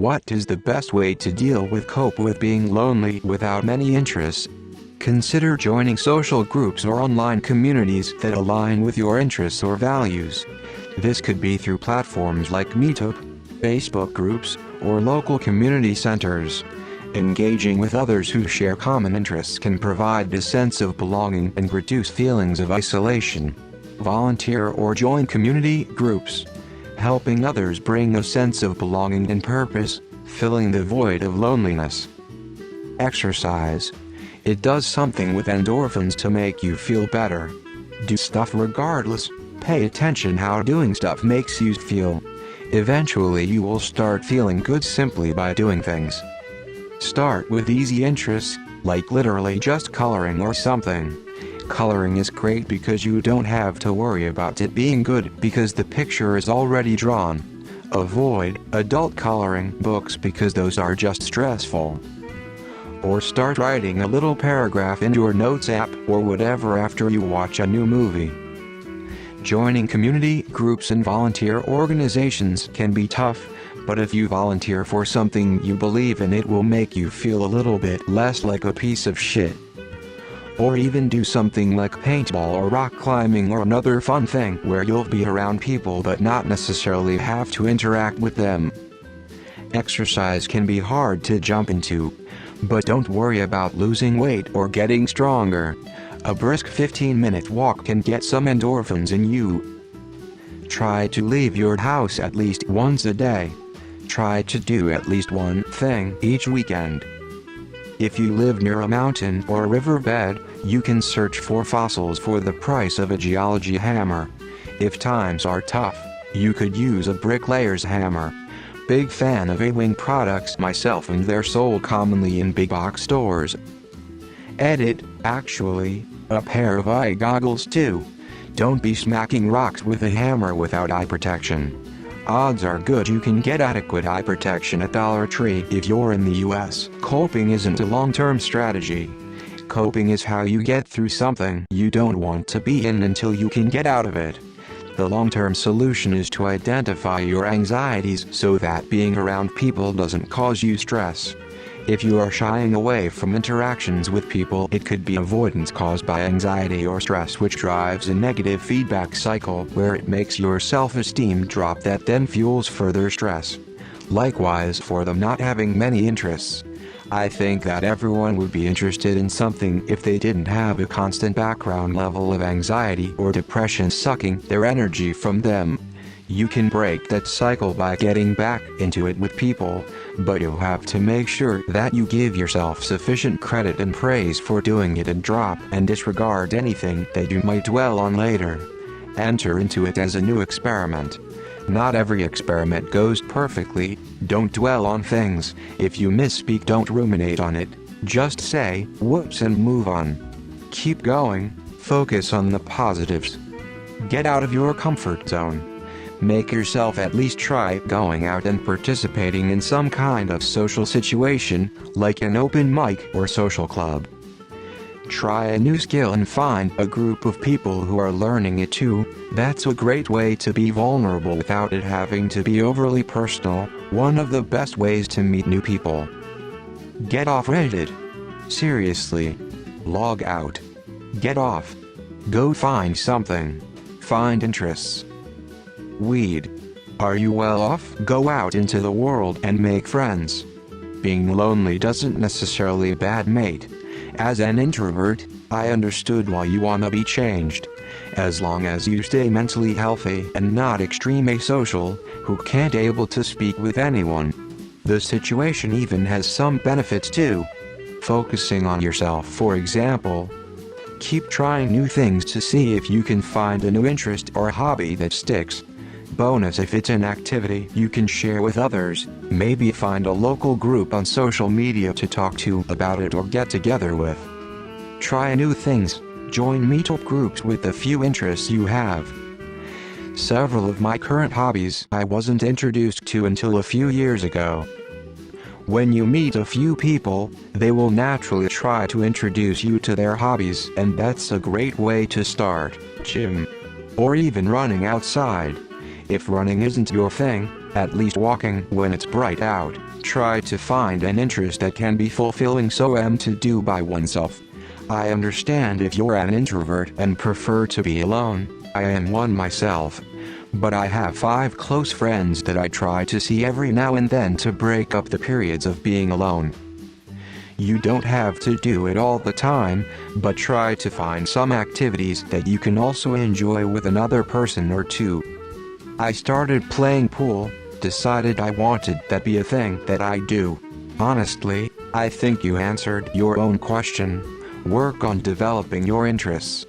What is the best way to cope with being lonely without many interests? Consider joining social groups or online communities that align with your interests or values. This could be through platforms like Meetup, Facebook groups, or local community centers. Engaging with others who share common interests can provide a sense of belonging and reduce feelings of isolation. Volunteer or join community groups. Helping others bring a sense of belonging and purpose, filling the void of loneliness. Exercise. It does something with endorphins to make you feel better. Do stuff regardless. Pay attention how doing stuff makes you feel. Eventually you will start feeling good simply by doing things. Start with easy interests, like literally just coloring or something. Coloring is great because you don't have to worry about it being good because the picture is already drawn. Avoid adult coloring books because those are just stressful. Or start writing a little paragraph in your notes app or whatever after you watch a new movie. Joining community groups and volunteer organizations can be tough, but if you volunteer for something you believe in, it will make you feel a little bit less like a piece of shit. Or even do something like paintball or rock climbing or another fun thing where you'll be around people but not necessarily have to interact with them. Exercise can be hard to jump into, but don't worry about losing weight or getting stronger. A brisk 15-minute walk can get some endorphins in you. Try to leave your house at least once a day. Try to do at least one thing each weekend. If you live near a mountain or a riverbed, you can search for fossils for the price of a geology hammer. If times are tough, you could use a bricklayer's hammer. Big fan of A-Wing products myself, and they're sold commonly in big box stores. Actually, a pair of eye goggles too. Don't be smacking rocks with a hammer without eye protection. Odds are good you can get adequate eye protection at Dollar Tree if you're in the US. Coping isn't a long-term strategy. Coping is how you get through something you don't want to be in until you can get out of it. The long-term solution is to identify your anxieties so that being around people doesn't cause you stress. If you are shying away from interactions with people, it could be avoidance caused by anxiety or stress, which drives a negative feedback cycle where it makes your self-esteem drop that then fuels further stress. Likewise for them not having many interests. I think that everyone would be interested in something if they didn't have a constant background level of anxiety or depression sucking their energy from them. You can break that cycle by getting back into it with people, but you'll have to make sure that you give yourself sufficient credit and praise for doing it and drop and disregard anything that you might dwell on later. Enter into it as a new experiment. Not every experiment goes perfectly. Don't dwell on things. If you misspeak, don't ruminate on it. Just say, whoops, and move on. Keep going. Focus on the positives. Get out of your comfort zone. Make yourself at least try going out and participating in some kind of social situation, like an open mic or social club. Try a new skill and find a group of people who are learning it too. That's a great way to be vulnerable without it having to be overly personal. One of the best ways to meet new people. Get off Reddit. Seriously. Log out. Get off. Go find something. Find interests. Weed. Are you well off? Go out into the world and make friends. Being lonely doesn't necessarily bad mate. As an introvert, I understood why you wanna be changed. As long as you stay mentally healthy and not extreme asocial, who can't able to speak with anyone. The situation even has some benefits too. Focusing on yourself, for example. Keep trying new things to see if you can find a new interest or hobby that sticks. Bonus if it's an activity you can share with others, maybe find a local group on social media to talk to about it or get together with. Try new things, join meetup groups with the few interests you have. Several of my current hobbies I wasn't introduced to until a few years ago. When you meet a few people, they will naturally try to introduce you to their hobbies, and that's a great way to start. Gym. Or even running outside. If running isn't your thing, at least walking when it's bright out. try to find an interest that can be fulfilling so to do by oneself. I understand if you're an introvert and prefer to be alone. I am one myself. But I have 5 close friends that I try to see every now and then to break up the periods of being alone. You don't have to do it all the time, but try to find some activities that you can also enjoy with another person or two. I started playing pool, decided I wanted that be a thing that I do. Honestly, I think you answered your own question. Work on developing your interests.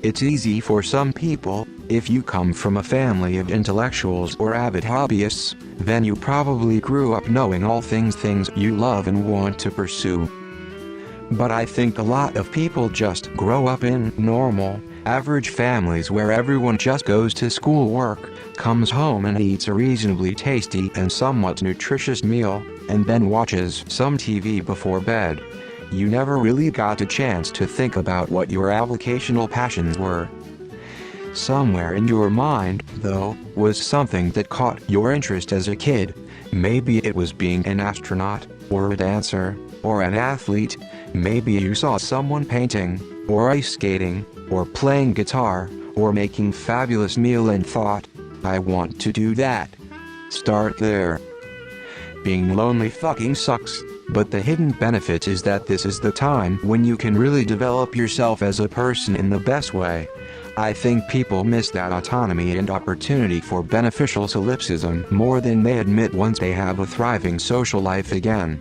It's easy for some people. If you come from a family of intellectuals or avid hobbyists, then you probably grew up knowing all things you love and want to pursue. But I think a lot of people just grow up in normal, average families where everyone just goes to school, work, comes home and eats a reasonably tasty and somewhat nutritious meal, and then watches some TV before bed. You never really got a chance to think about what your avocational passions were. Somewhere in your mind, though, was something that caught your interest as a kid. Maybe it was being an astronaut, or a dancer, or an athlete. Maybe you saw someone painting, or ice skating, or playing guitar, or making fabulous meal and thought, I want to do that. Start there. Being lonely fucking sucks, but the hidden benefit is that this is the time when you can really develop yourself as a person in the best way. I think people miss that autonomy and opportunity for beneficial solipsism more than they admit once they have a thriving social life again.